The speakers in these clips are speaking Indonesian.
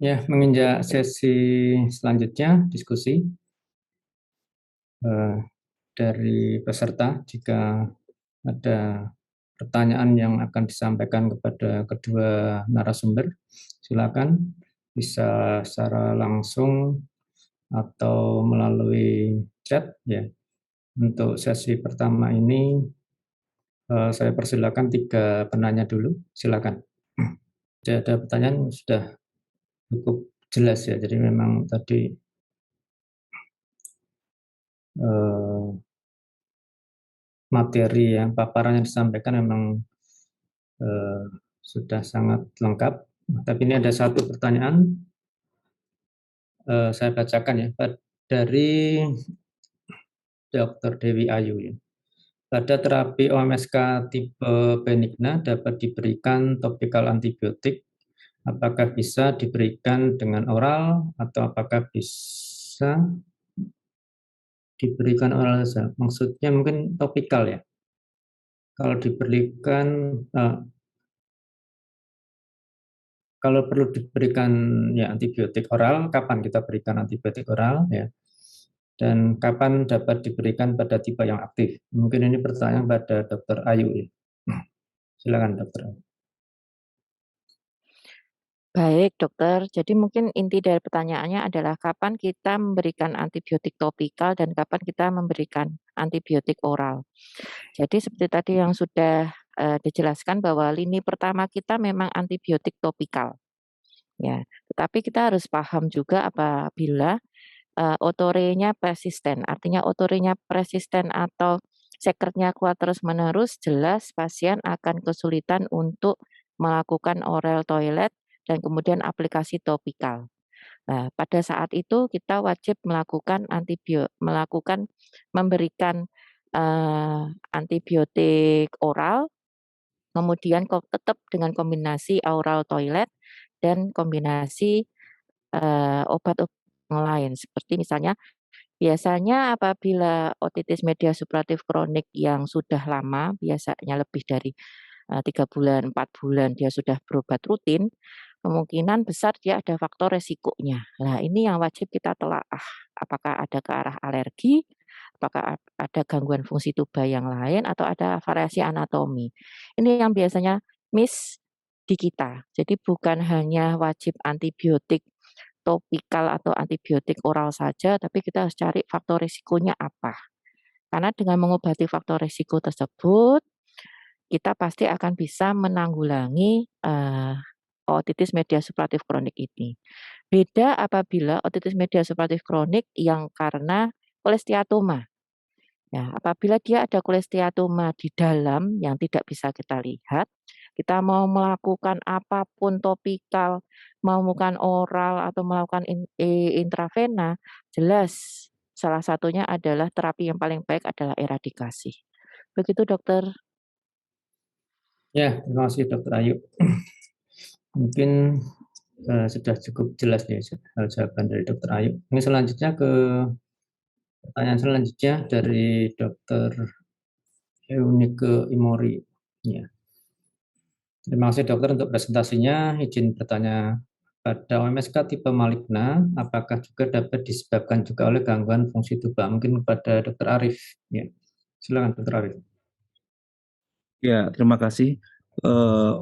Ya, menginjak sesi selanjutnya diskusi eh, dari peserta, jika ada pertanyaan yang akan disampaikan kepada kedua narasumber, silakan bisa secara langsung atau melalui chat ya. Untuk sesi pertama ini saya persilakan tiga penanya dulu, silakan. Jadi ada pertanyaan sudah cukup jelas ya. Jadi memang tadi materi yang paparan yang disampaikan memang eh, sudah sangat lengkap. Tapi ini ada satu pertanyaan, saya bacakan ya, dari Dr. Dewi Ayu ya. Pada terapi OMSK tipe benigna dapat diberikan topikal antibiotik, apakah bisa diberikan dengan oral atau apakah bisa diberikan oral saja? Maksudnya mungkin topikal ya. Kalau diberikan kalau perlu diberikan ya antibiotik oral, kapan kita berikan antibiotik oral ya? Dan kapan dapat diberikan pada tipe yang aktif? Mungkin ini pertanyaan pada Dr. Ayu ya. Silakan Dr. Ayu. Baik, dokter. Jadi mungkin inti dari pertanyaannya adalah kapan kita memberikan antibiotik topikal dan kapan kita memberikan antibiotik oral. Jadi seperti tadi yang sudah dijelaskan bahwa lini pertama kita memang antibiotik topikal. Ya, tetapi kita harus paham juga apabila otorenya persisten, artinya otorenya persisten atau sekretnya kuat terus-menerus, jelas pasien akan kesulitan untuk melakukan oral toilet dan kemudian aplikasi topikal. Nah, pada saat itu kita wajib memberikan antibiotik oral, kemudian tetap dengan kombinasi oral toilet dan kombinasi obat-obat yang lain seperti misalnya biasanya apabila otitis media supuratif kronik yang sudah lama, biasanya lebih dari 3 bulan, 4 bulan dia sudah berobat rutin, kemungkinan besar dia ada faktor resikonya. Nah, ini yang wajib kita telaah. Apakah ada ke arah alergi, apakah ada gangguan fungsi tuba yang lain, atau ada variasi anatomi. Ini yang biasanya miss di kita. Jadi bukan hanya wajib antibiotik topikal atau antibiotik oral saja, tapi kita harus cari faktor risikonya apa. Karena dengan mengobati faktor risiko tersebut, kita pasti akan bisa menanggulangi otitis media supuratif kronik ini. Beda apabila otitis media supuratif kronik yang karena kolesteatoma. Ya, apabila dia ada kolesteatoma di dalam yang tidak bisa kita lihat, kita mau melakukan apapun topikal, mau melakukan oral atau melakukan intravena, jelas salah satunya adalah terapi yang paling baik adalah eradikasi. Begitu dokter. Ya, terima kasih Dr. Ayu. Mungkin sudah cukup jelas ya jawaban dari Dr. Ayu. Ini selanjutnya ke pertanyaan selanjutnya dari Dr. Eunike Imori. Ya. Terima kasih dokter untuk presentasinya. Izin bertanya, pada OMSK tipe maligna, apakah juga dapat disebabkan juga oleh gangguan fungsi tuba? Mungkin pada Dr. Arif. Ya. Silakan Dr. Arif. Ya, terima kasih.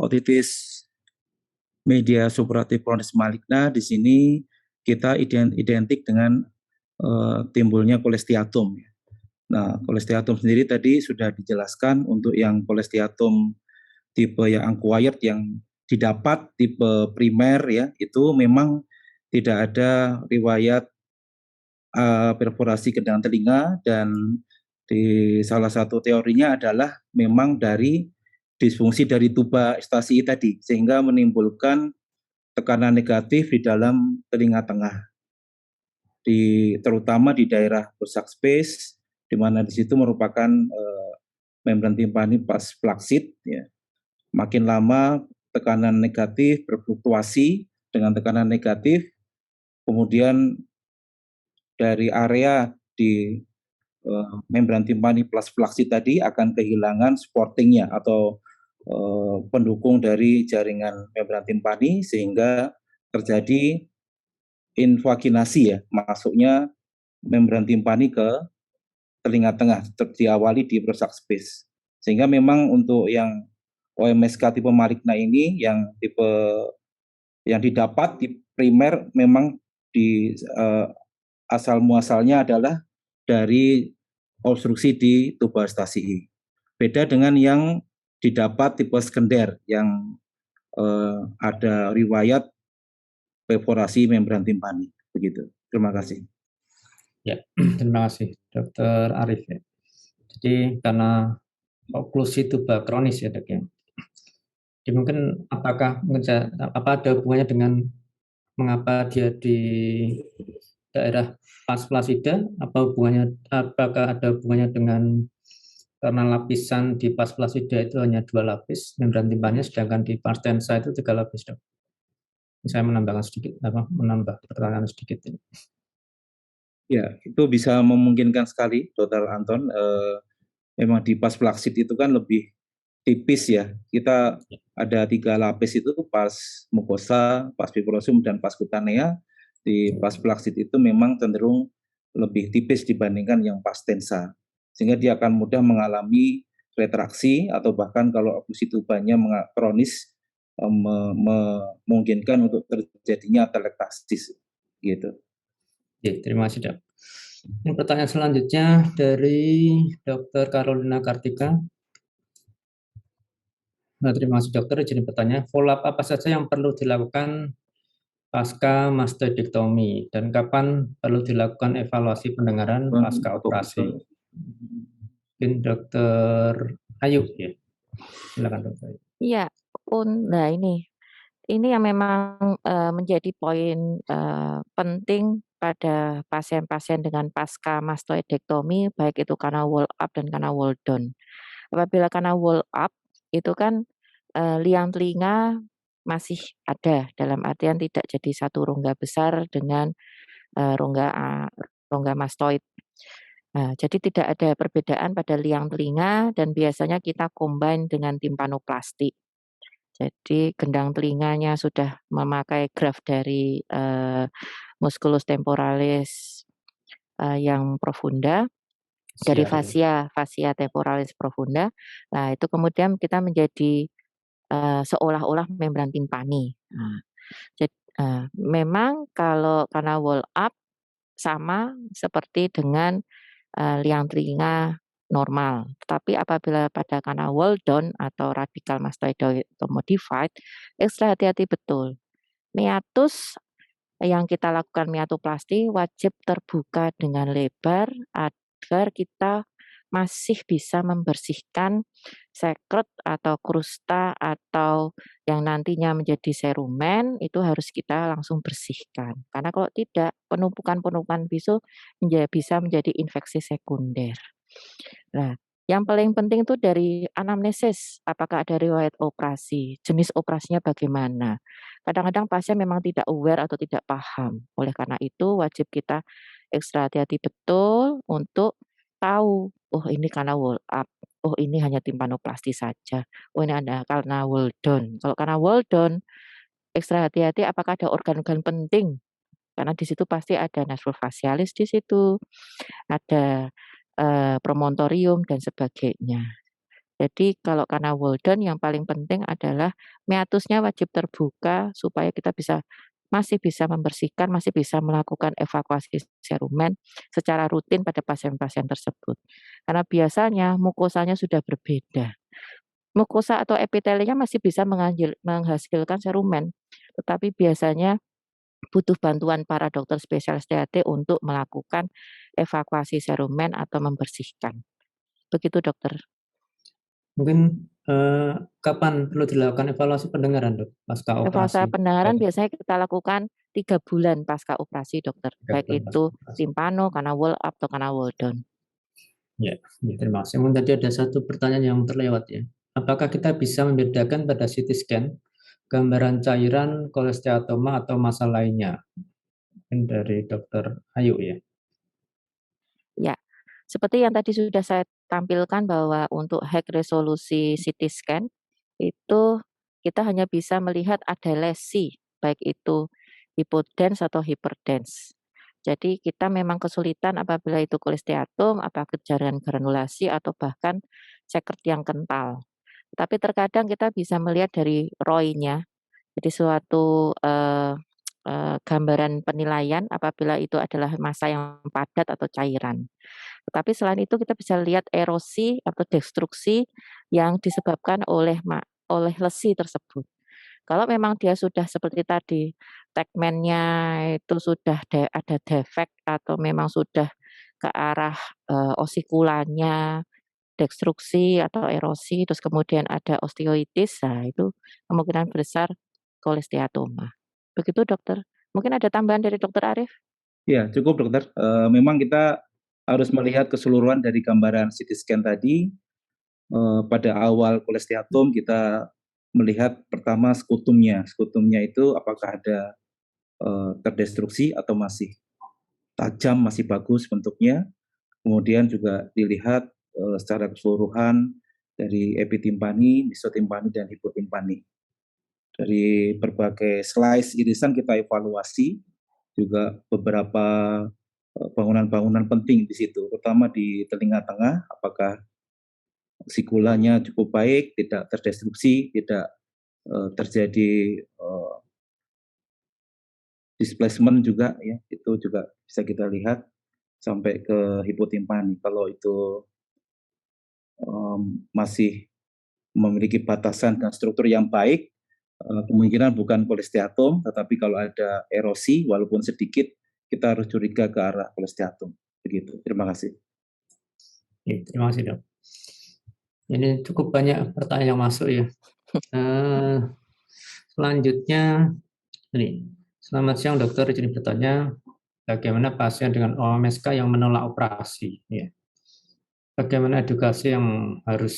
Otitis media supuratif kronis maligna di sini kita identik dengan timbulnya kolesteatum. Nah, kolesteatum sendiri tadi sudah dijelaskan untuk yang kolesteatum tipe yang acquired yang didapat tipe primer ya, itu memang tidak ada riwayat perforasi gendang telinga, dan di salah satu teorinya adalah memang dari disfungsi dari tuba eustachiae tadi sehingga menimbulkan tekanan negatif di dalam telinga tengah, terutama di daerah bursa space, di mana di situ merupakan membran timpani pas flaksit ya. Makin lama tekanan negatif berfluktuasi dengan tekanan negatif, kemudian dari area di membran timpani plus flaksit tadi akan kehilangan supportingnya atau pendukung dari jaringan membran timpani, sehingga terjadi invaginasi ya, masuknya membran timpani ke telinga tengah, diawali di prostatic space. Sehingga memang untuk yang OMSK tipe maligna ini yang didapat di primer memang di asal muasalnya adalah dari obstruksi di tubal stasi. Beda dengan yang didapat tipe sekunder yang ada riwayat perforasi membran timpani. Begitu. Terima kasih. Ya, terima kasih Dr. Arif ya. Jadi karena oklusi tubal kronis ya Dok ya. Jadi mungkin apakah ada hubungannya dengan mengapa dia di daerah pas plasida? Apakah ada hubungannya dengan karena lapisan di pas plasida itu hanya 2 lapis membran timpaninya, sedangkan di pars tensa itu 3 lapis Dok. Saya menambah pertanyaan sedikit ini. Ya, itu bisa memungkinkan sekali, Dr. Anton. Memang di pas plaksid itu kan lebih tipis ya. Kita ada 3 lapis itu, pas mukosa, pas fibrosum, dan pas kutanea. Di pas plaksid itu memang cenderung lebih tipis dibandingkan yang pas tensa. Sehingga dia akan mudah mengalami retraksi atau bahkan kalau oklusi tubalnya kronis memungkinkan untuk terjadinya atelektasis gitu. Oke, terima kasih Dok. Ini pertanyaan selanjutnya dari Dr. Carolina Kartika. Nah, terima kasih dokter. Jadi pertanyaan, follow up apa saja yang perlu dilakukan pasca mastodektomi dan kapan perlu dilakukan evaluasi pendengaran pasca operasi? Mungkin Dokter Ayu ya. Silakan Dokter. Iya, nah ini yang memang menjadi poin penting pada pasien-pasien dengan pasca mastoidektomi, baik itu karena wall up dan karena wall down. Apabila karena wall up itu kan liang telinga masih ada, dalam artian tidak jadi satu rongga besar dengan rongga mastoid. Nah, jadi tidak ada perbedaan pada liang telinga dan biasanya kita combine dengan timpanoplasti. Jadi gendang telinganya sudah memakai graft dari musculus temporalis yang profunda, dari fascia temporalis profunda. Nah, itu kemudian kita menjadi seolah-olah membran timpani. Memang kalau karena wall up sama seperti dengan liang telinga normal. Tetapi apabila pada karena wall down atau radical mastoidoid atau modified, ekstra hati-hati betul. Meatus yang kita lakukan meatoplasti wajib terbuka dengan lebar agar kita masih bisa membersihkan sekret atau krusta atau yang nantinya menjadi serumen itu harus kita langsung bersihkan. Karena kalau tidak, penumpukan-penumpukan bisu bisa menjadi infeksi sekunder. Nah, yang paling penting itu dari anamnesis, apakah ada riwayat operasi, jenis operasinya bagaimana. Kadang-kadang pasien memang tidak aware atau tidak paham. Oleh karena itu wajib kita ekstra hati-hati betul untuk tahu, oh ini karena wall up, oh ini hanya timpanoplasti saja, oh ini ada karena wall down. Kalau karena wall down, ekstra hati-hati apakah ada organ-organ penting, karena di situ pasti ada nervus facialis di situ, ada promontorium dan sebagainya. Jadi kalau karena wall down yang paling penting adalah meatusnya wajib terbuka supaya kita masih bisa membersihkan, masih bisa melakukan evakuasi serumen secara rutin pada pasien-pasien tersebut. Karena biasanya mukosanya sudah berbeda. Mukosa atau epitelinya masih bisa menghasilkan serumen, tetapi biasanya butuh bantuan para dokter spesialis THT untuk melakukan evakuasi serumen atau membersihkan. Begitu dokter. Mungkin kapan perlu dilakukan evaluasi pendengaran dok pasca operasi? Evaluasi pendengaran biasanya kita lakukan 3 bulan pasca operasi dokter, baik itu timpano, karena wall up atau karena wall down. Ya, terima kasih. Mungkin tadi ada satu pertanyaan yang terlewat ya. Apakah kita bisa membedakan pada CT scan gambaran cairan kolesteatoma atau massa lainnya? Dari Dokter Ayu ya. Ya, seperti yang tadi sudah saya tampilkan bahwa untuk high resolusi CT scan itu kita hanya bisa melihat ada lesi, baik itu hipodens atau hiperdens. Jadi kita memang kesulitan apabila itu kolesteatum, apakah jaringan granulasi atau bahkan sekret yang kental. Tapi terkadang kita bisa melihat dari ROI-nya, jadi suatu gambaran penilaian apabila itu adalah massa yang padat atau cairan. Tetapi selain itu kita bisa lihat erosi atau destruksi yang disebabkan oleh lesi tersebut. Kalau memang dia sudah seperti tadi, tegmennya itu sudah ada defek atau memang sudah ke arah osikulanya, destruksi atau erosi, terus kemudian ada osteoitis, nah itu kemungkinan besar kolesteatoma. Begitu dokter. Mungkin ada tambahan dari dokter Arif? Ya, cukup dokter. Memang kita harus melihat keseluruhan dari gambaran CT scan tadi. Pada awal kolesteatum kita melihat pertama skutumnya. Skutumnya itu apakah ada terdestruksi atau masih tajam, masih bagus bentuknya. Kemudian juga dilihat secara keseluruhan dari epitimpani, mesotimpani, dan hipotimpani. Dari berbagai slice irisan kita evaluasi juga beberapa bangunan-bangunan penting di situ, terutama di telinga tengah, apakah sikulanya cukup baik, tidak terdestruksi, tidak terjadi displacement juga, ya itu juga bisa kita lihat sampai ke hipotimpani. Kalau itu masih memiliki batasan dan struktur yang baik, kemungkinan bukan kolesteatum, tetapi kalau ada erosi walaupun sedikit, kita harus curiga ke arah kolesteatum. Begitu. Terima kasih. Ya, terima kasih dok. Ini cukup banyak pertanyaan yang masuk ya. Selanjutnya, ini selamat siang dokter. Izin bertanya, bagaimana pasien dengan OMSK yang menolak operasi? Ya. Bagaimana edukasi yang harus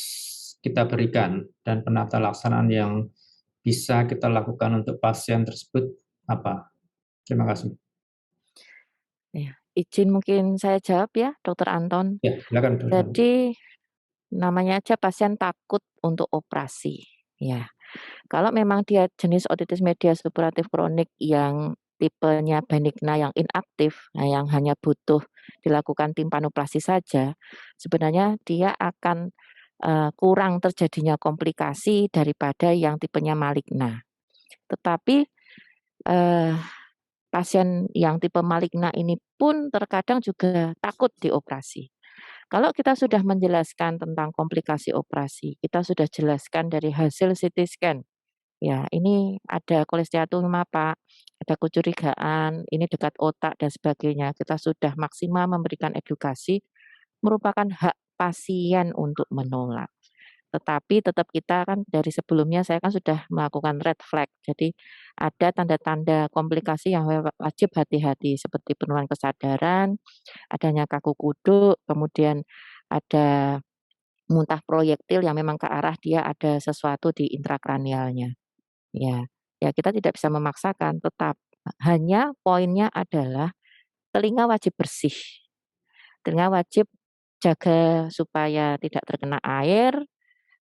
kita berikan dan penata laksanaan yang bisa kita lakukan untuk pasien tersebut apa? Terima kasih. Ya, izin mungkin saya jawab ya, Dokter Anton. Ya, silakan. Jadi namanya aja pasien takut untuk operasi. Ya, kalau memang dia jenis otitis media supuratif kronik yang tipenya benigna yang inaktif, nah yang hanya butuh dilakukan timpanoplasi saja, sebenarnya dia akan kurang terjadinya komplikasi daripada yang tipenya maligna. Tetapi pasien yang tipe maligna ini pun terkadang juga takut dioperasi. Kalau kita sudah menjelaskan tentang komplikasi operasi, kita sudah jelaskan dari hasil CT scan, ya ini ada kolesteatoma Pak, ada kecurigaan, ini dekat otak dan sebagainya. Kita sudah maksimal memberikan edukasi, merupakan hak pasien untuk menolak. Tetapi tetap kita kan dari sebelumnya saya kan sudah melakukan red flag. Jadi ada tanda-tanda komplikasi yang wajib hati-hati seperti penurunan kesadaran, adanya kaku kuduk, kemudian ada muntah proyektil yang memang ke arah dia ada sesuatu di intrakranialnya. Ya, ya kita tidak bisa memaksakan, tetap hanya poinnya adalah telinga wajib bersih. Telinga wajib jaga supaya tidak terkena air,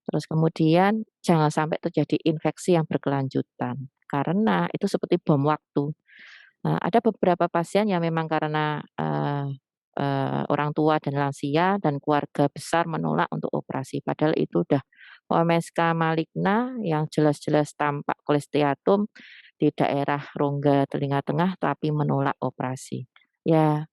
terus kemudian jangan sampai terjadi infeksi yang berkelanjutan, karena itu seperti bom waktu. Ada beberapa pasien yang memang karena orang tua dan lansia dan keluarga besar menolak untuk operasi, padahal itu udah OMSK maligna yang jelas-jelas tampak kolesteatum di daerah rongga telinga tengah tapi menolak operasi. Ya,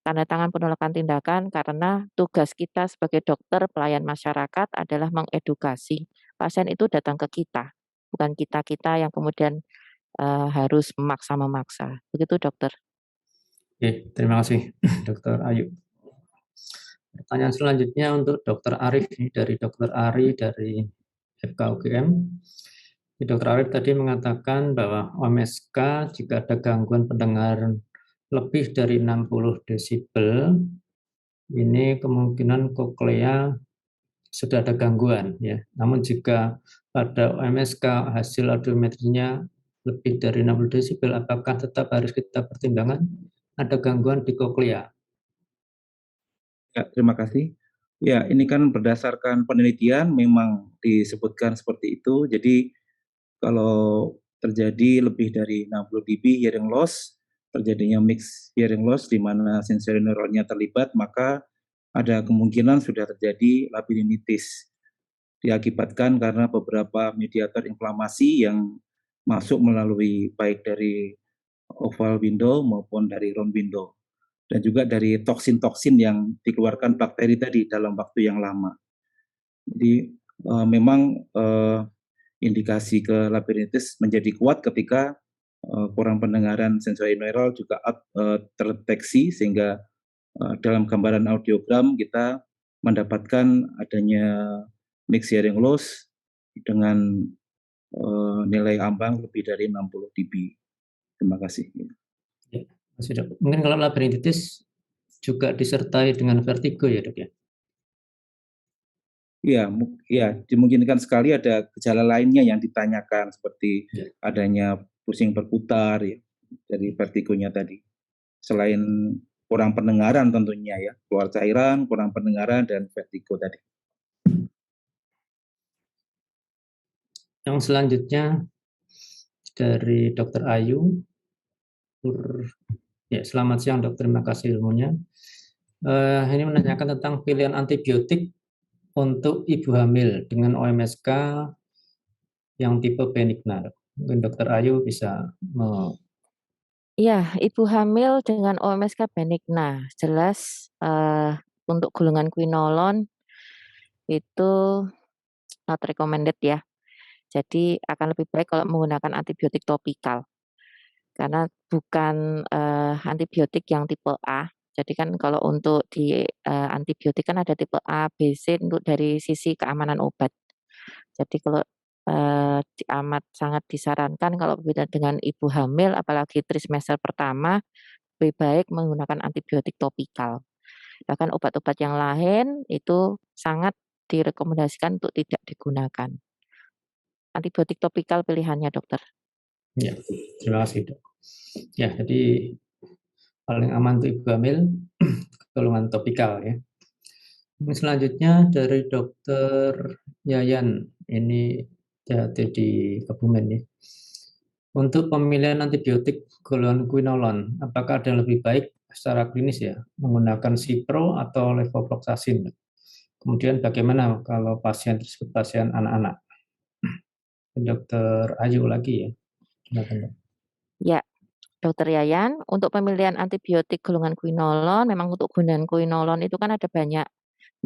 tanda tangan penolakan tindakan karena tugas kita sebagai dokter pelayan masyarakat adalah mengedukasi. Pasien itu datang ke kita, bukan kita-kita yang kemudian harus memaksa-memaksa. Begitu dokter. Oke, terima kasih Dokter Ayu. Pertanyaan selanjutnya untuk Dokter Arif dari Dokter Ari dari FKUGM. Dokter Arif tadi mengatakan bahwa OMSK jika ada gangguan pendengaran lebih dari 60 desibel, ini kemungkinan koklea sudah ada gangguan ya. Namun jika pada OMSK hasil audiometrinya lebih dari 60 desibel, apakah tetap harus kita pertimbangkan ada gangguan di koklea? Ya, terima kasih. Ya, ini kan berdasarkan penelitian memang disebutkan seperti itu. Jadi kalau terjadi lebih dari 60 dB hearing loss, terjadinya mixed hearing loss di mana sensory neuronnya terlibat, maka ada kemungkinan sudah terjadi labirinitis diakibatkan karena beberapa mediator inflamasi yang masuk melalui baik dari oval window maupun dari round window, dan juga dari toksin-toksin yang dikeluarkan bakteri tadi dalam waktu yang lama. Jadi memang indikasi ke labirinitis menjadi kuat ketika kurang pendengaran sensori neural juga terdeteksi, sehingga dalam gambaran audiogram kita mendapatkan adanya mixed hearing loss dengan nilai ambang lebih dari 60 dB. Terima kasih. Ya, Mas Dok. Mungkin kalau labirinitis juga disertai dengan vertigo ya dok ya? Ya, dimungkinkan sekali ada gejala lainnya yang ditanyakan seperti adanya pusing berputar ya, dari vertigonya tadi. Selain kurang pendengaran tentunya ya, keluar cairan, kurang pendengaran, dan vertigo tadi. Yang selanjutnya dari Dr. Ayu. Ya, selamat siang dok, terima kasih ilmunya. Ini menanyakan tentang pilihan antibiotik untuk ibu hamil dengan OMSK yang tipe benigna. Mungkin Dr. Ayu bisa Ya, ibu hamil dengan OMSK benigna, jelas untuk golongan quinolone itu not recommended ya. Jadi akan lebih baik kalau menggunakan antibiotik topikal. Karena bukan antibiotik yang tipe A. Jadi kan kalau untuk di antibiotik kan ada tipe A, B, C untuk dari sisi keamanan obat. Jadi kalau amat sangat disarankan kalau beda dengan ibu hamil, apalagi trimester pertama, lebih baik menggunakan antibiotik topikal. Bahkan obat-obat yang lain itu sangat direkomendasikan untuk tidak digunakan. Antibiotik topikal pilihannya dokter. Ya, terima kasih dok. Ya, jadi paling aman untuk ibu hamil golongan topikal ya. Selanjutnya dari Dokter Yayan, ini di Kebumen ya. Untuk pemilihan antibiotik golongan quinolone, apakah ada yang lebih baik secara klinis ya menggunakan Cipro atau levofloxacin? Kemudian bagaimana kalau pasien tersebut pasien anak-anak? Dokter Ayu lagi ya. Ya, Dokter Yayan, untuk pemilihan antibiotik golongan quinolone, memang untuk gunaan quinolone itu kan ada banyak,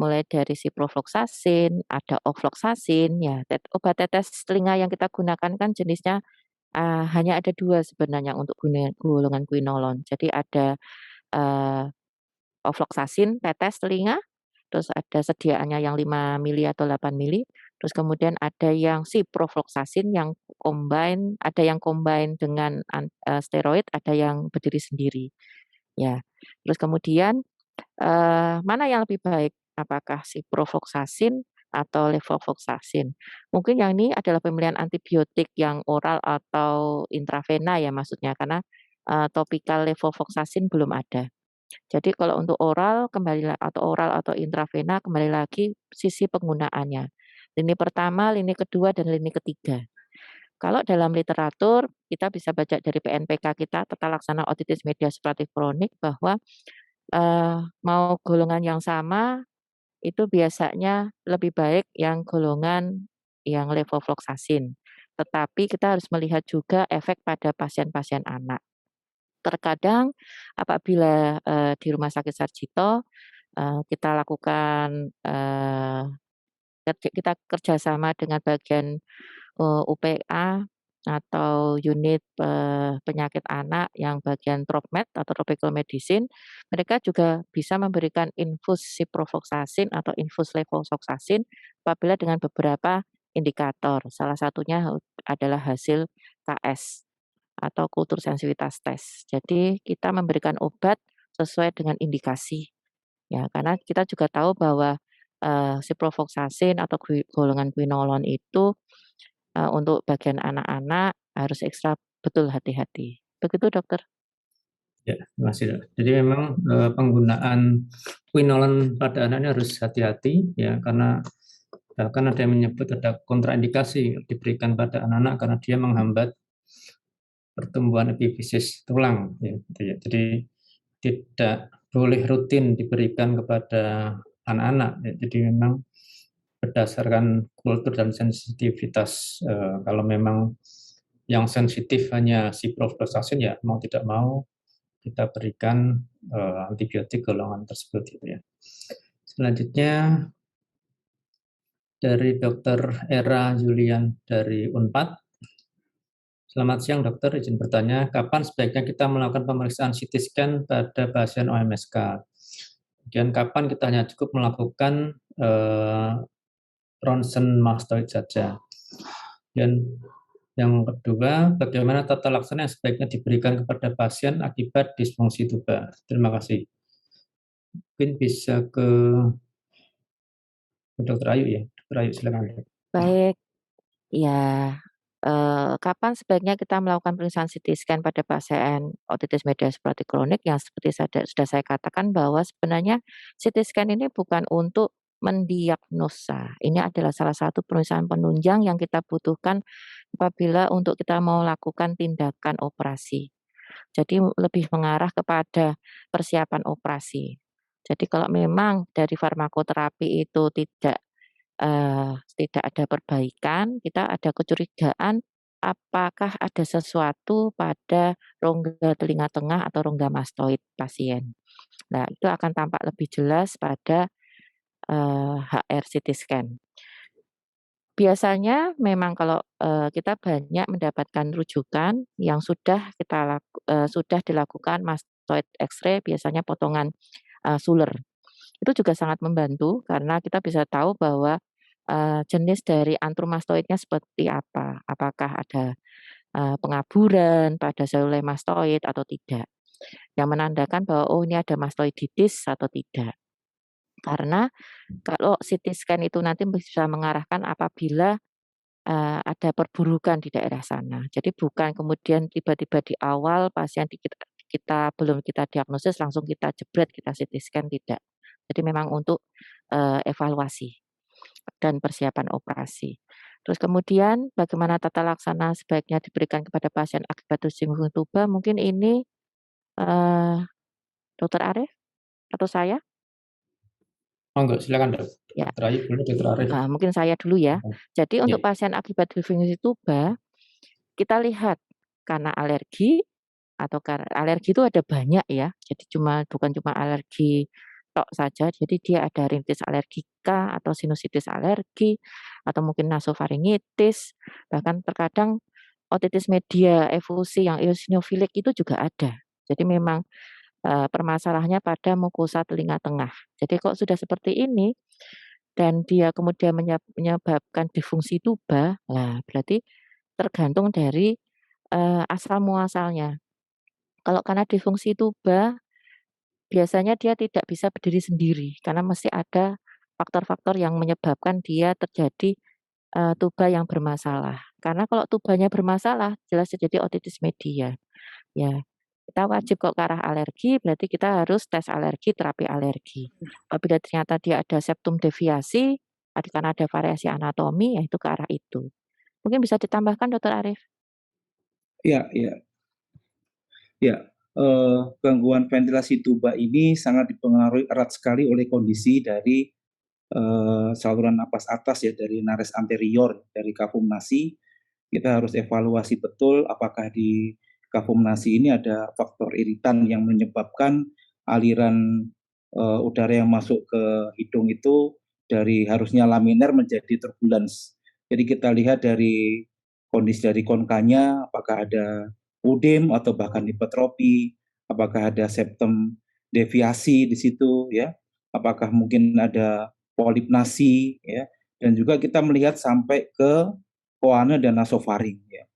mulai dari ciprofloxacin, ada ofloxacin, ya. Obat tetes telinga yang kita gunakan kan jenisnya hanya ada 2 sebenarnya untuk golongan quinolone. Jadi ada ofloxacin tetes telinga, terus ada sediaannya yang 5 mili atau 8 mili, terus kemudian ada yang ciprofloxacin yang ada yang combine dengan steroid, ada yang berdiri sendiri. Ya, terus kemudian mana yang lebih baik? Apakah ciprofloxacin atau levofloxacin? Mungkin yang ini adalah pemilihan antibiotik yang oral atau intravena ya maksudnya, karena topikal levofloxacin belum ada. Jadi kalau untuk oral oral atau intravena kembali lagi sisi penggunaannya. Lini pertama, lini kedua, dan lini ketiga. Kalau dalam literatur kita bisa baca dari PNPK kita, Tata Laksana Otitis Media Suppuratif Kronik, bahwa mau golongan yang sama itu biasanya lebih baik yang golongan yang levofloxacin. Tetapi kita harus melihat juga efek pada pasien-pasien anak. Terkadang apabila di Rumah Sakit Sarjito kita lakukan kita kerjasama dengan bagian UPA atau unit penyakit anak yang bagian TropMed atau Tropical Medicine, mereka juga bisa memberikan infus ciprofloxacin atau infus levofloxacin apabila dengan beberapa indikator. Salah satunya adalah hasil KS atau kultur sensitivitas tes. Jadi kita memberikan obat sesuai dengan indikasi. Ya, karena kita juga tahu bahwa ciprofloxacin atau golongan quinolone itu untuk bagian anak-anak harus ekstra betul hati-hati. Begitu dokter. Ya, terima kasih dok. Jadi memang penggunaan quinolone pada anak ini harus hati-hati ya, karena bahkan ada yang menyebut ada kontraindikasi diberikan pada anak-anak karena dia menghambat pertumbuhan epifisis tulang, ya, gitu ya. Jadi tidak boleh rutin diberikan kepada anak-anak, ya. Jadi memang berdasarkan kultur dan sensitivitas, kalau memang yang sensitif hanya ciprofloxacin, ya mau tidak mau kita berikan antibiotik golongan tersebut, gitu ya. Selanjutnya dari Dr. Era Julian dari Unpad. Selamat siang dokter, izin bertanya, kapan sebaiknya kita melakukan pemeriksaan CT scan pada pasien OMSK? Kemudian kapan kita hanya cukup melakukan ronsen mastoid saja? Dan yang kedua, bagaimana tata laksana yang sebaiknya diberikan kepada pasien akibat disfungsi tuba? Terima kasih. Mungkin bisa ke Dr. Ayu ya. Dr. Ayu silakan. Baik, ya. Kapan sebaiknya kita melakukan pemeriksaan CT scan pada pasien otitis media seperti kronik yang seperti sudah saya katakan bahwa sebenarnya CT scan ini bukan untuk mendiagnosa. Ini adalah salah satu pemeriksaan penunjang yang kita butuhkan apabila untuk kita mau lakukan tindakan operasi. Jadi lebih mengarah kepada persiapan operasi. Jadi kalau memang dari farmakoterapi itu tidak ada perbaikan, kita ada kecurigaan apakah ada sesuatu pada rongga telinga tengah atau rongga mastoid pasien. Nah, itu akan tampak lebih jelas pada HR CT scan. Biasanya memang kalau kita banyak mendapatkan rujukan yang sudah dilakukan mastoid X-ray, biasanya potongan Suller. Itu juga sangat membantu karena kita bisa tahu bahwa jenis dari antrumastoidnya seperti apa, apakah ada pengaburan pada selule mastoid atau tidak, yang menandakan bahwa oh ini ada mastoiditis atau tidak. Karena kalau CT scan itu nanti bisa mengarahkan apabila ada perburukan di daerah sana. Jadi bukan kemudian tiba-tiba di awal pasien kita belum kita diagnosis langsung kita jebret kita CT scan, tidak. Jadi memang untuk evaluasi dan persiapan operasi. Terus kemudian bagaimana tata laksana sebaiknya diberikan kepada pasien akibat disfungsi tuba, mungkin ini Dr. Arif atau saya? Monggo silakan dok. Ya. Dr. Ayu dulu, Dr. Arif. Mungkin saya dulu ya. Jadi untuk Ya. pasien akibat disfungsi tuba, kita lihat karena alergi atau karena alergi itu ada banyak ya. Jadi bukan cuma alergi tok saja. Jadi dia ada rinitis alergika atau sinusitis alergi atau mungkin nasofaringitis, bahkan terkadang otitis media efusi yang eosinofilik itu juga ada. Jadi memang permasalahannya pada mukosa telinga tengah. Jadi kok sudah seperti ini dan dia kemudian menyebabkan disfungsi tuba, nah berarti tergantung dari asal muasalnya. Kalau karena disfungsi tuba, biasanya dia tidak bisa berdiri sendiri karena mesti ada faktor-faktor yang menyebabkan dia terjadi tuba yang bermasalah. Karena kalau tubanya bermasalah, jelas terjadi otitis media. Ya, kita wajib kok ke arah alergi, berarti kita harus tes alergi, terapi alergi. Apabila ternyata dia ada septum deviasi, karena ada variasi anatomi, ya itu ke arah itu. Mungkin bisa ditambahkan, Dr. Arif? Ya, gangguan ventilasi tuba ini sangat dipengaruhi erat sekali oleh kondisi dari saluran napas atas ya, dari nares anterior, dari kavum nasi. Kita harus evaluasi betul apakah di kavum nasi ini ada faktor iritan yang menyebabkan aliran udara yang masuk ke hidung itu dari harusnya laminer menjadi turbulence. Jadi kita lihat dari kondisi dari konkanya, apakah ada udem atau bahkan hipertrofi, apakah ada septum deviasi di situ ya, apakah mungkin ada polip nasi ya, dan juga kita melihat sampai ke koana dan nasofaring ya.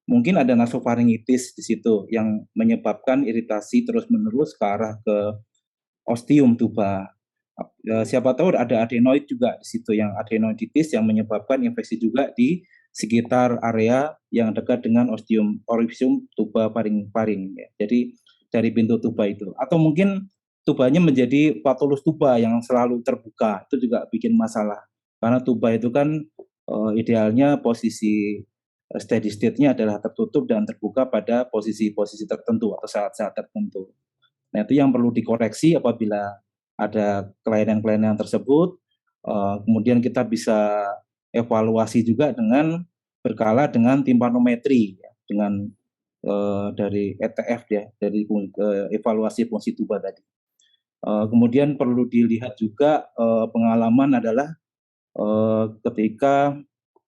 Mungkin ada nasofaringitis di situ yang menyebabkan iritasi terus-menerus ke arah ke ostium tuba. Siapa tahu ada adenoid juga di situ, yang adenoiditis yang menyebabkan infeksi juga di sekitar area yang dekat dengan ostium orificium tuba paring-paring ya. Jadi dari pintu tuba itu, atau mungkin tubanya menjadi patulus tuba yang selalu terbuka, itu juga bikin masalah karena tuba itu kan idealnya posisi steady state-nya adalah tertutup dan terbuka pada posisi-posisi tertentu atau saat-saat tertentu. Nah, itu yang perlu dikoreksi apabila ada kelainan-kelainan tersebut. Kemudian kita bisa evaluasi juga dengan berkala dengan timpanometri, ya, dengan dari ETF ya, dari evaluasi fungsi tuba tadi. Kemudian perlu dilihat juga pengalaman adalah ketika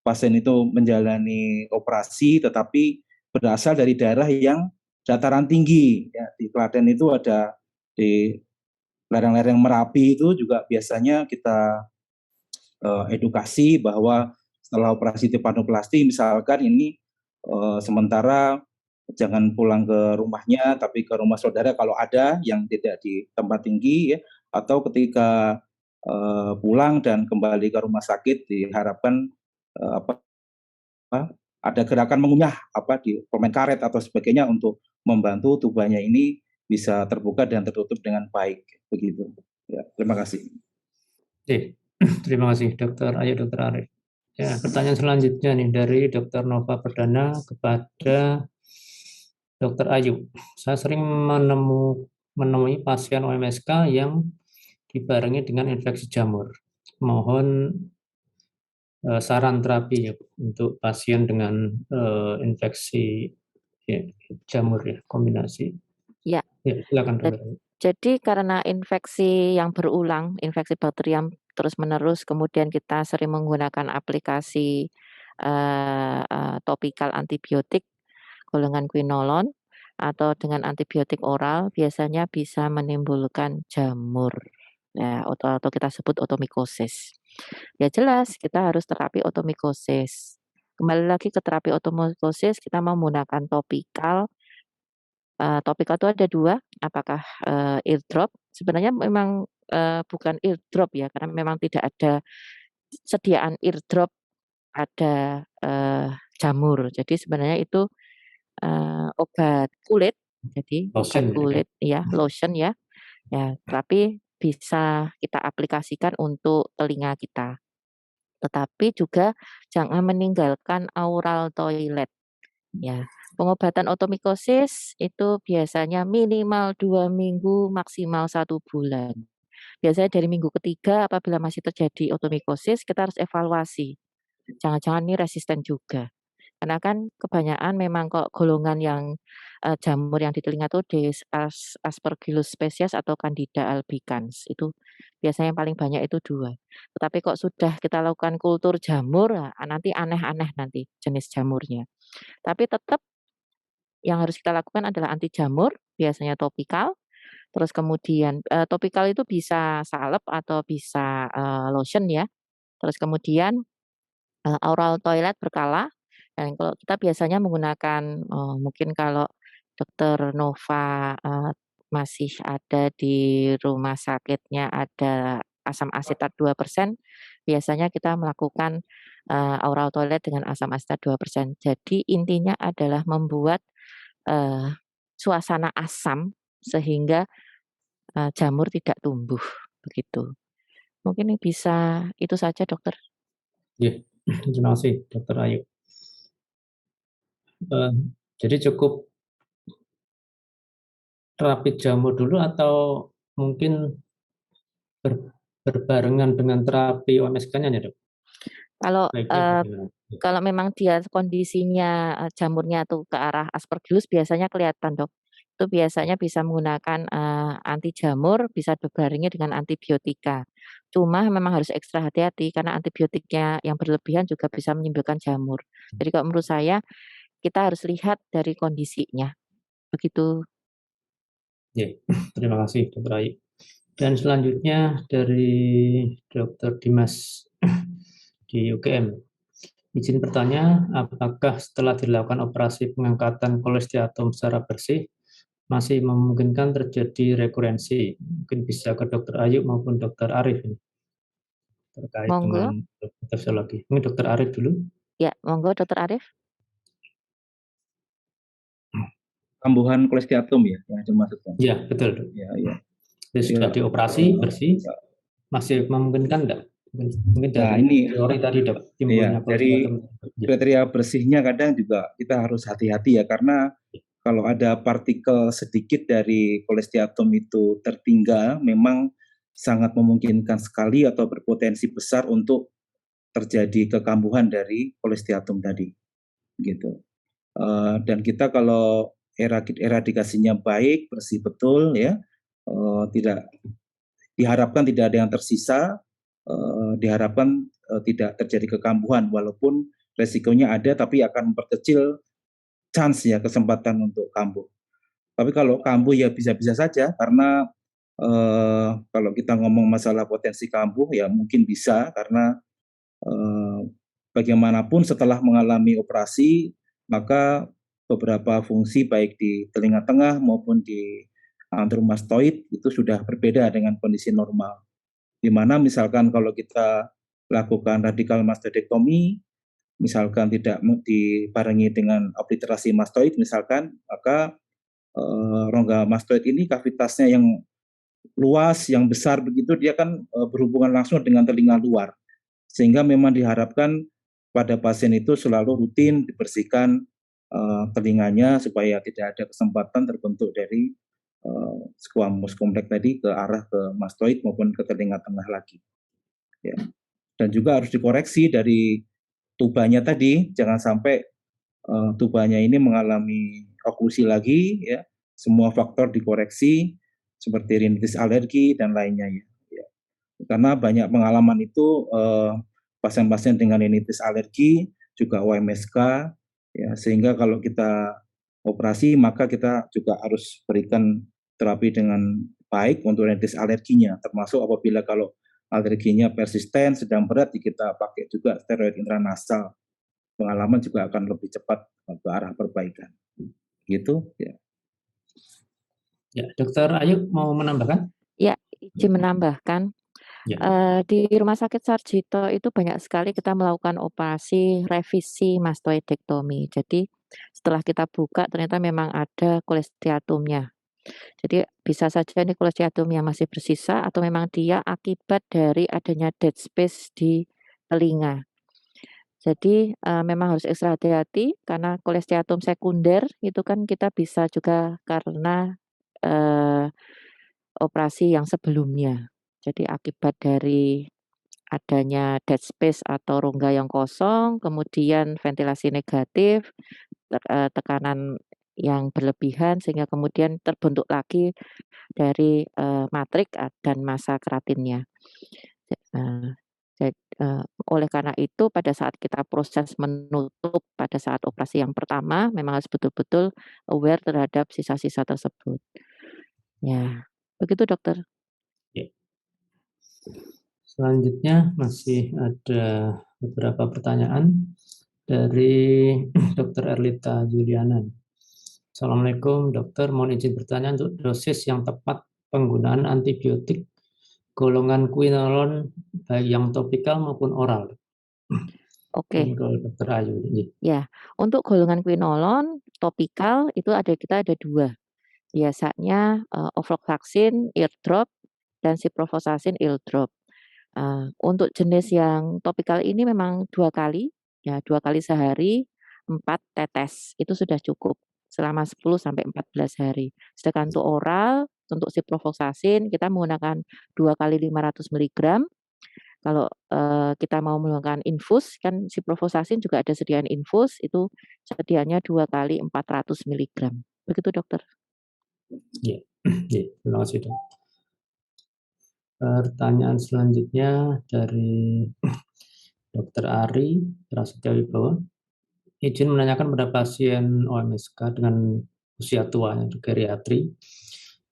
pasien itu menjalani operasi tetapi berasal dari daerah yang dataran tinggi. Ya, di Klaten itu ada di lereng-lereng Merapi itu juga biasanya kita edukasi bahwa setelah operasi timpaanoplasti misalkan ini sementara jangan pulang ke rumahnya tapi ke rumah saudara kalau ada yang tidak di tempat tinggi ya, atau ketika pulang dan kembali ke rumah sakit diharapkan ada gerakan mengunyah di permen karet atau sebagainya untuk membantu tubuhnya ini bisa terbuka dan tertutup dengan baik begitu. Ya, terima kasih. Oke, terima kasih Dr. Ayu, Dr. Arif. Ya, pertanyaan selanjutnya nih dari Dr. Nova Perdana kepada Dr. Ayu. Saya sering menemui pasien OMSK yang dibarengi dengan infeksi jamur. Mohon saran terapi ya untuk pasien dengan infeksi ya, jamur ya, kombinasi. Ya. Ya, silakan Dr. Jadi karena infeksi yang berulang, infeksi bakteri yang terus-menerus, kemudian kita sering menggunakan aplikasi topikal antibiotik golongan quinolone atau dengan antibiotik oral, biasanya bisa menimbulkan jamur. Ya, atau kita sebut otomikosis. Ya jelas kita harus terapi otomikosis. Kembali lagi ke terapi otomikosis, kita menggunakan topikal. Topikal itu ada 2, apakah eardrop, sebenarnya memang bukan eardrop ya, karena memang tidak ada sediaan eardrop pada jamur. Jadi sebenarnya itu obat kulit, jadi obat Lotion, kulit ya, lotion ya. Ya, tapi bisa kita aplikasikan untuk telinga kita. Tetapi juga jangan meninggalkan oral toilet. Ya, pengobatan otomikosis itu biasanya minimal 2 minggu, maksimal 1 bulan. Biasanya dari minggu ketiga apabila masih terjadi otomikosis, kita harus evaluasi. Jangan-jangan ini resisten juga. Karena kan kebanyakan memang kok golongan yang jamur yang di telinga itu Aspergillus species atau Candida albicans. Itu biasanya yang paling banyak itu 2. Tetapi kok sudah kita lakukan kultur jamur, nanti aneh-aneh nanti jenis jamurnya. Tapi tetap yang harus kita lakukan adalah anti jamur, biasanya topikal. Terus kemudian topikal itu bisa salep atau bisa lotion ya. Terus kemudian oral toilet berkala. Dan kalau kita biasanya menggunakan mungkin kalau Dokter Nova masih ada di rumah sakitnya ada asam asetat 2%, biasanya kita melakukan oral toilet dengan asam asetat 2%. Jadi intinya adalah membuat suasana asam sehingga jamur tidak tumbuh, begitu. Mungkin bisa itu saja dokter. Ya, terima kasih Dr. Ayu. Jadi cukup terapi jamur dulu atau mungkin berbarengan dengan terapi OMSK-nya ya dok? Kalau Baiknya bagaimana? kalau memang dia kondisinya jamurnya tuh ke arah Aspergillus biasanya kelihatan dok. Itu biasanya bisa menggunakan anti jamur, bisa berbarengi dengan antibiotika. Cuma memang harus ekstra hati-hati karena antibiotiknya yang berlebihan juga bisa menimbulkan jamur. Jadi kalau menurut saya kita harus lihat dari kondisinya. Begitu. Ya, terima kasih Dr. Ayu. Dan selanjutnya dari Dr. Dimas di UGM. Izin bertanya, apakah setelah dilakukan operasi pengangkatan kolesteatom secara bersih masih memungkinkan terjadi rekurensi? Mungkin bisa ke Dr. Ayu maupun Dr. Arif ini terkait Monggo. dengan fisiologi. Ini Dr. Arif dulu. Ya, monggo Dr. Arif. Kambuhan kolesteatom ya yang dimaksudkan. Ya, betul. Ya, ya. Jadi sudah dioperasi bersih, masih memungkinkan enggak? Mungkin Nah, dari ini teori tadi Dok, ya timbulnya dari cholesteatum. Ya. kriteria bersihnya kadang juga kita harus hati-hati ya, karena kalau ada partikel sedikit dari kolesteatum itu tertinggal, memang sangat memungkinkan sekali atau berpotensi besar untuk terjadi kekambuhan dari kolesteatum tadi, gitu. Dan kita kalau eradikasinya baik, bersih betul ya, tidak diharapkan tidak ada yang tersisa, diharapkan tidak terjadi kekambuhan, walaupun resikonya ada tapi akan memperkecil chance ya, kesempatan untuk kambuh. Tapi kalau kambuh ya bisa-bisa saja, karena kalau kita ngomong masalah potensi kambuh ya mungkin bisa, karena bagaimanapun setelah mengalami operasi maka beberapa fungsi baik di telinga tengah maupun di antromastoid itu sudah berbeda dengan kondisi normal. Di mana misalkan kalau kita lakukan radikal mastoidektomi, misalkan tidak dibarengi dengan obliterasi mastoid misalkan, maka rongga mastoid ini kavitasnya yang luas, yang besar begitu, dia kan berhubungan langsung dengan telinga luar. Sehingga memang diharapkan pada pasien itu selalu rutin dibersihkan telinganya supaya tidak ada kesempatan terbentuk dari squamous kompleks tadi ke arah ke mastoid maupun ke telinga tengah lagi. Ya. Dan juga harus dikoreksi dari tubanya tadi, jangan sampai tubanya ini mengalami oklusi lagi, ya. Semua faktor dikoreksi seperti rinitis alergi dan lainnya ya. Karena banyak pengalaman itu pasien-pasien dengan rinitis alergi juga OMSK ya, sehingga kalau kita operasi maka kita juga harus berikan terapi dengan baik untuk rinitis alerginya, termasuk apabila kalau alerginya persisten sedang berat kita pakai juga steroid intranasal, pengalaman juga akan lebih cepat ke arah perbaikan gitu ya. Ya, Dokter Ayu mau menambahkan? Ya, izin menambahkan. Ya. Di Rumah Sakit Sarjito itu banyak sekali kita melakukan operasi revisi mastoidektomi. Jadi setelah kita buka ternyata memang ada kolesteatumnya. Jadi bisa saja ini kolesteatum yang masih bersisa atau memang dia akibat dari adanya dead space di telinga. Jadi memang harus ekstra hati-hati karena kolesteatum sekunder itu kan kita bisa juga karena operasi yang sebelumnya. Jadi akibat dari adanya dead space atau rongga yang kosong, kemudian ventilasi negatif, tekanan yang berlebihan sehingga kemudian terbentuk lagi dari matrik dan massa keratinnya. Oleh karena itu pada saat kita proses menutup pada saat operasi yang pertama memang harus betul-betul aware terhadap sisa-sisa tersebut. Ya, begitu dokter. Ya. Selanjutnya masih ada beberapa pertanyaan dari Dr. Erlita Juliana. Assalamualaikum dokter, mohon izin bertanya untuk dosis yang tepat penggunaan antibiotik golongan quinolone baik yang topikal maupun oral. Oke. Dokter Ayu. Ya, untuk golongan quinolone topikal itu kita ada 2. Biasanya ofloxacin eardrop dan ciprofloxacin eardrop. Untuk jenis yang topikal ini memang 2 kali, ya 2 kali sehari 4 tetes, itu sudah cukup selama 10 sampai 14 hari. Sedangkan untuk oral, untuk ciprofloxacin kita menggunakan 2 kali 500 mg. Kalau kita mau melakukan infus, kan ciprofloxacin juga ada sediaan infus, itu sedianya 2 kali 400 mg. Begitu dokter. Ya, terima kasih dok. Pertanyaan selanjutnya dari Dr. Ari Prasetya Wibowo. Izin menanyakan pada pasien OMSK dengan usia tua yang geriatri,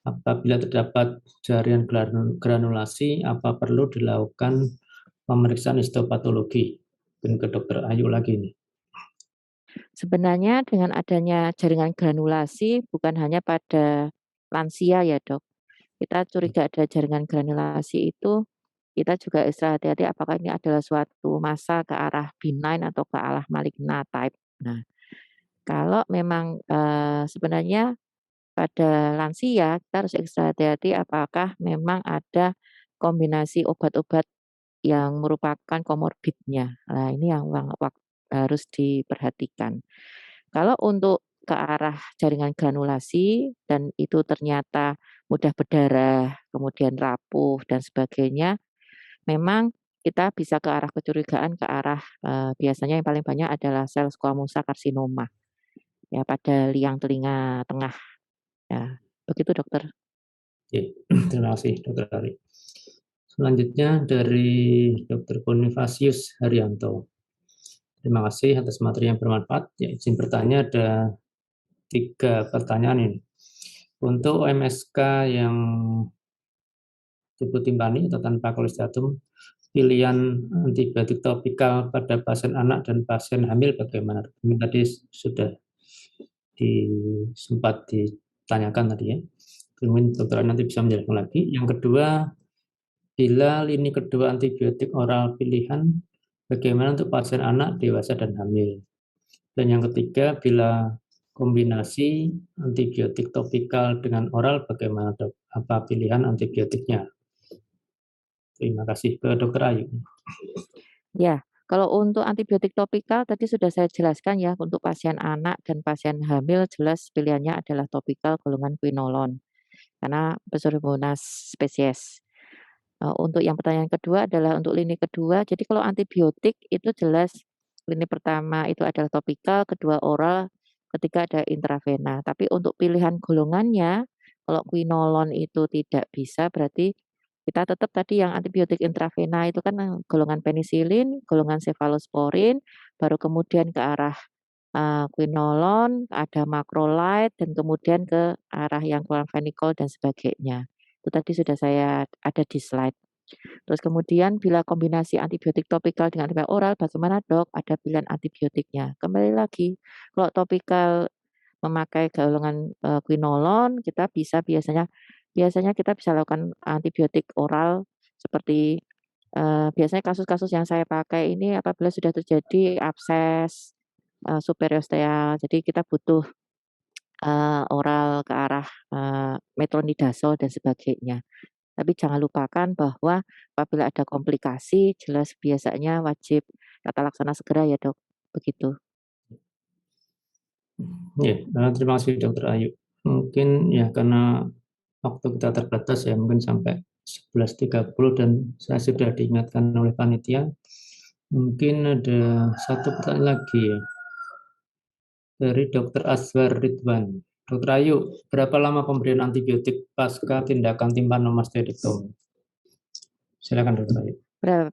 apabila terdapat jaringan granulasi, apa perlu dilakukan pemeriksaan histopatologi? Mungkin ke Dr. Ayu lagi nih. Sebenarnya dengan adanya jaringan granulasi bukan hanya pada lansia ya dok. Kita curiga ada jaringan granulasi itu, kita juga ekstra hati-hati apakah ini adalah suatu massa ke arah benign atau ke arah maligna type. Nah, kalau memang sebenarnya pada lansia kita harus ekstra hati-hati apakah memang ada kombinasi obat-obat yang merupakan komorbidnya. Nah, ini yang harus diperhatikan. Kalau untuk ke arah jaringan granulasi dan itu ternyata mudah berdarah, kemudian rapuh dan sebagainya, memang kita bisa ke arah kecurigaan ke arah, biasanya yang paling banyak adalah sel squamosa karsinoma, ya pada liang telinga tengah, ya. Begitu dokter. Oke, terima kasih Dr. Ari. Selanjutnya dari Dr. Bonifasius Haryanto. Terima kasih atas materi yang bermanfaat. Ya, izin bertanya, ada 3 pertanyaan ini. Untuk OMSK yang tubuh timpani atau tanpa kolesteatum, pilihan antibiotik topikal pada pasien anak dan pasien hamil bagaimana? Ini tadi sudah sempat ditanyakan tadi ya. Mungkin dokter nanti bisa menjelaskan lagi. Yang kedua, bila lini kedua antibiotik oral pilihan, bagaimana untuk pasien anak, dewasa, dan hamil? Dan yang ketiga, bila kombinasi antibiotik topikal dengan oral, bagaimana dok? Apa pilihan antibiotiknya? Terima kasih ke Dokter Ayu. Ya, kalau untuk antibiotik topikal tadi sudah saya jelaskan ya, untuk pasien anak dan pasien hamil jelas pilihannya adalah topikal golongan quinolone, karena Pseudomonas spesies. Untuk yang pertanyaan kedua adalah untuk lini kedua, jadi kalau antibiotik itu jelas lini pertama itu adalah topikal, kedua oral, ketiga ada intravena. Tapi untuk pilihan golongannya, kalau quinolone itu tidak bisa, berarti kita tetap tadi yang antibiotik intravena itu kan golongan penisilin, golongan cefalosporin, baru kemudian ke arah quinolone, ada macrolide, dan kemudian ke arah yang chlorphenicol dan sebagainya. Itu tadi sudah saya ada di slide. Terus kemudian bila kombinasi antibiotik topikal dengan antibiotik oral, bagaimana dok? Ada pilihan antibiotiknya. Kembali lagi, kalau topikal memakai golongan quinolone, kita biasanya kita bisa lakukan antibiotik oral seperti biasanya kasus-kasus yang saya pakai ini apabila sudah terjadi abses superiosteal, jadi kita butuh oral ke arah metronidazole dan sebagainya. Tapi jangan lupakan bahwa apabila ada komplikasi, jelas biasanya wajib tata laksana segera ya dok, begitu. Ya, terima kasih Dokter Ayu. Mungkin ya karena waktu kita terbatas ya, mungkin sampai 11.30 dan saya sudah diingatkan oleh panitia. Mungkin ada 1 pertanyaan lagi ya, dari Dr. Azwar Ridwan. Dr. Ayu, berapa lama pemberian antibiotik pasca tindakan timpanomastoidektomi? Silakan Dr. Ayu.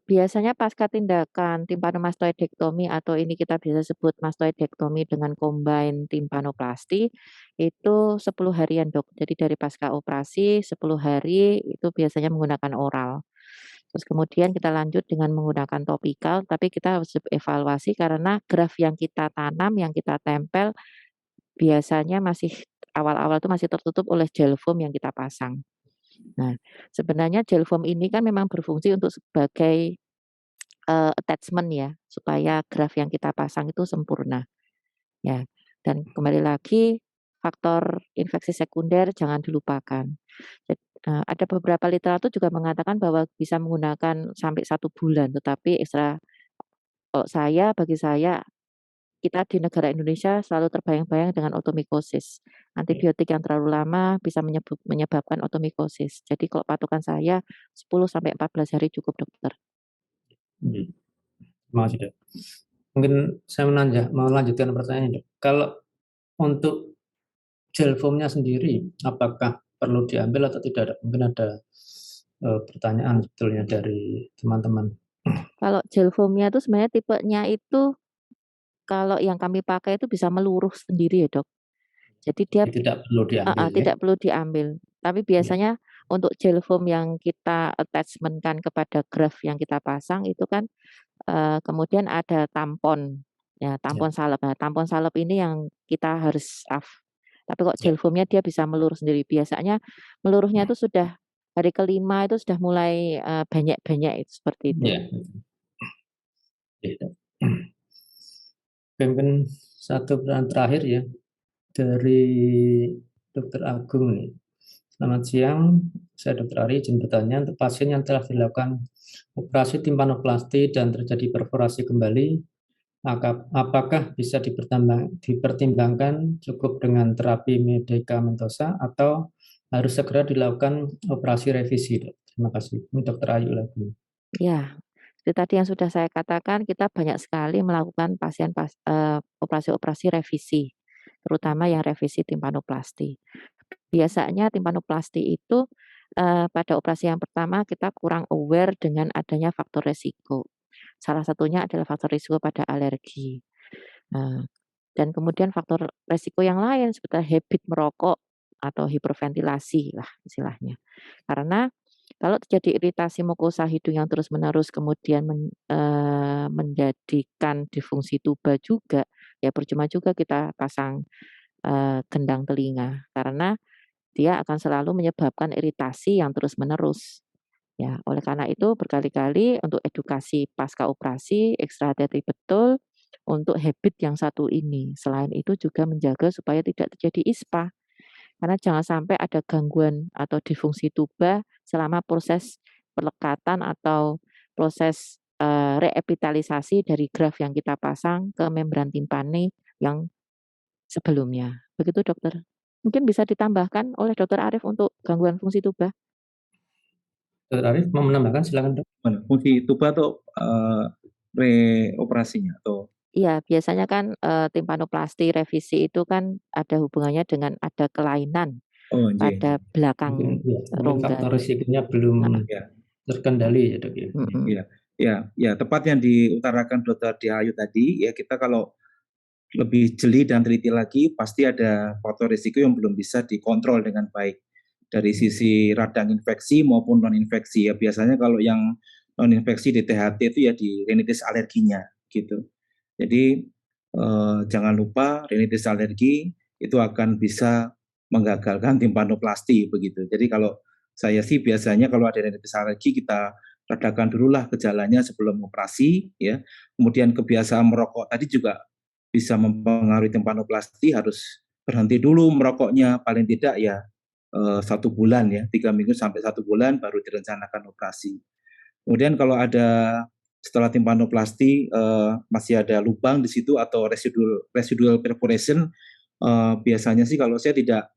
Biasanya pasca tindakan timpanomastoidektomi atau ini kita bisa sebut mastoidektomi dengan combine timpanoplasti itu 10 harian dok. Jadi dari pasca operasi 10 hari itu biasanya menggunakan oral. Terus kemudian kita lanjut dengan menggunakan topikal, tapi kita harus evaluasi karena graf yang kita tanam, yang kita tempel biasanya masih awal-awal itu masih tertutup oleh gel foam yang kita pasang. Nah, sebenarnya gel foam ini kan memang berfungsi untuk sebagai attachment ya, supaya graf yang kita pasang itu sempurna, ya. Dan kembali lagi, faktor infeksi sekunder jangan dilupakan. Ada beberapa literatur juga mengatakan bahwa bisa menggunakan sampai 1 bulan, tetapi bagi saya, kita di negara Indonesia selalu terbayang-bayang dengan otomikosis. Antibiotik yang terlalu lama bisa menyebabkan otomikosis. Jadi kalau patokan saya 10 sampai 14 hari cukup dokter. Terima kasih dok. Mungkin saya mau lanjutkan pertanyaannya dok. Kalau untuk gel foamnya sendiri, apakah perlu diambil atau tidak dok? Mungkin ada pertanyaan sebetulnya dari teman-teman. Kalau gel foamnya itu sebenarnya tipenya itu kalau yang kami pakai itu bisa meluruh sendiri ya dok. Jadi dia Jadi tidak perlu diambil ya? tidak perlu diambil. Tapi biasanya untuk gel foam yang kita attachment-kan kepada graf yang kita pasang itu kan kemudian ada tampon, ya tampon salep. Nah, tampon salep ini yang kita harus tapi kok gel foamnya dia bisa meluruh sendiri. Biasanya meluruhnya itu sudah hari kelima itu sudah mulai banyak-banyak itu seperti itu. Ya. Mungkin 1 pertanyaan terakhir ya dari Dr. Agung nih. Selamat siang, saya Dr. Ari, izin bertanya untuk pasien yang telah dilakukan operasi timpanoplasti dan terjadi perforasi kembali, maka apakah bisa dipertimbangkan cukup dengan terapi medikamentosa atau harus segera dilakukan operasi revisi, Dok? Terima kasih. Ini Dr. Ayu lagi. Ya, seperti tadi yang sudah saya katakan, kita banyak sekali melakukan operasi-operasi revisi, terutama yang revisi timpanoplasti. Biasanya timpanoplasti itu pada operasi yang pertama kita kurang aware dengan adanya faktor resiko. Salah satunya adalah faktor risiko pada alergi. Dan kemudian faktor resiko yang lain seperti habit merokok atau hiperventilasi lah istilahnya. Karena kalau terjadi iritasi mukosa hidung yang terus-menerus kemudian menjadikan disfungsi tuba juga, ya percuma juga kita pasang gendang telinga karena dia akan selalu menyebabkan iritasi yang terus-menerus. Ya, oleh karena itu berkali-kali untuk edukasi pasca operasi ekstra hati-hati betul untuk habit yang satu ini. Selain itu juga menjaga supaya tidak terjadi ISPA. Karena jangan sampai ada gangguan atau disfungsi tuba selama proses pelekatan atau proses reepitalisasi dari graf yang kita pasang ke membran timpani yang sebelumnya. Begitu dokter. Mungkin bisa ditambahkan oleh Dokter Arief untuk gangguan fungsi tuba. Dr. Arief mau menambahkan, silakan, Dok. Fungsi tuba atau reoperasinya atau Iya, biasanya kan timpanoplasti revisi itu kan ada hubungannya dengan ada kelainan pada belakang Mungkin faktor rongga. risikonya belum ya. terkendali ya, Dok, ya. Ya, tepat yang diutarakan Dr. Diayu tadi, ya kita kalau lebih jeli dan teliti lagi, pasti ada faktor risiko yang belum bisa dikontrol dengan baik dari sisi radang infeksi maupun non infeksi. Ya biasanya kalau yang non infeksi di THT itu ya di rinitis alerginya gitu. Jadi jangan lupa rinitis alergi itu akan bisa menggagalkan timpanoplasti begitu. Jadi kalau saya sih biasanya kalau ada rinitis alergi kita redakan dululah gejalanya sebelum operasi ya. Kemudian kebiasaan merokok tadi juga bisa mempengaruhi timpanoplasti, harus berhenti dulu merokoknya paling tidak ya 1 bulan ya, 3 minggu sampai 1 bulan baru direncanakan operasi. Kemudian kalau ada setelah timpanoplasti masih ada lubang di situ atau residual perforation, biasanya sih kalau saya tidak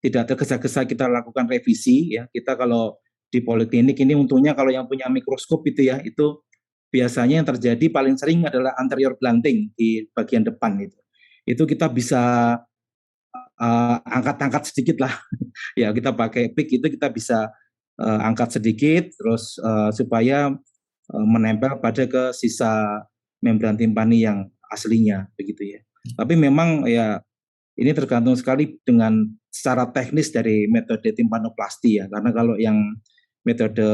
tergesa-gesa kita lakukan revisi ya. Kita kalau di poliklinik ini untungnya kalau yang punya mikroskop itu ya, itu biasanya yang terjadi paling sering adalah anterior blunting di bagian depan itu. Itu kita bisa angkat-angkat sedikit lah. Ya kita pakai pick itu kita bisa angkat sedikit terus supaya menempel pada ke sisa membran timpani yang aslinya begitu ya. Tapi memang ya ini tergantung sekali dengan secara teknis dari metode timpanoplasti ya. Karena kalau yang metode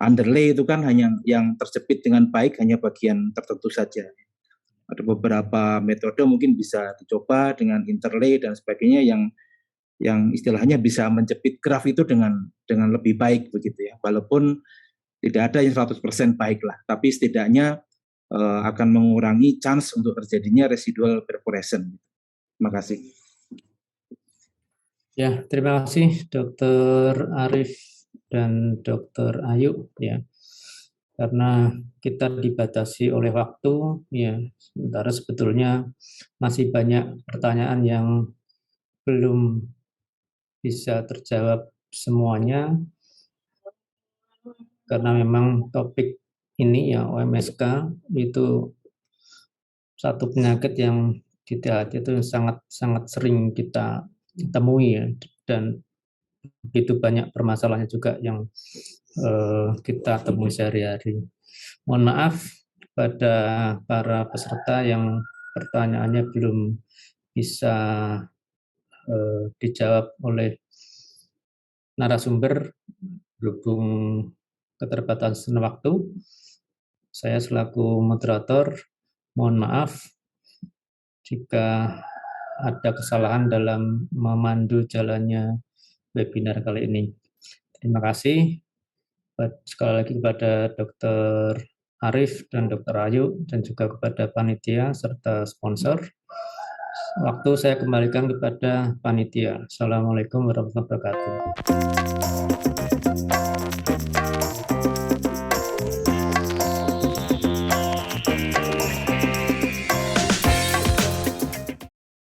underlay itu kan hanya yang terjepit dengan baik hanya bagian tertentu saja. Ada beberapa metode mungkin bisa dicoba dengan interlay dan sebagainya yang istilahnya bisa menjepit graf itu dengan lebih baik begitu ya. Walaupun tidak ada yang 100% baik lah, tapi setidaknya akan mengurangi chance untuk terjadinya residual perforation. Terima kasih. Ya, terima kasih Dr. Arief dan Dr. Ayu ya. Karena kita dibatasi oleh waktu ya, sementara sebetulnya masih banyak pertanyaan yang belum bisa terjawab semuanya karena memang topik ini ya OMSK itu satu penyakit yang di THT itu sangat sering kita temui ya, dan begitu banyak permasalahannya juga yang kita temui sehari-hari. Mohon maaf pada para peserta yang pertanyaannya belum bisa dijawab oleh narasumber berhubung keterbatasan waktu. Saya selaku moderator mohon maaf jika ada kesalahan dalam memandu jalannya webinar kali ini. Terima kasih sekali lagi kepada Dr. Arief dan Dr. Ayu dan juga kepada panitia serta sponsor. waktu saya kembalikan kepada panitia. Assalamualaikum warahmatullahi wabarakatuh.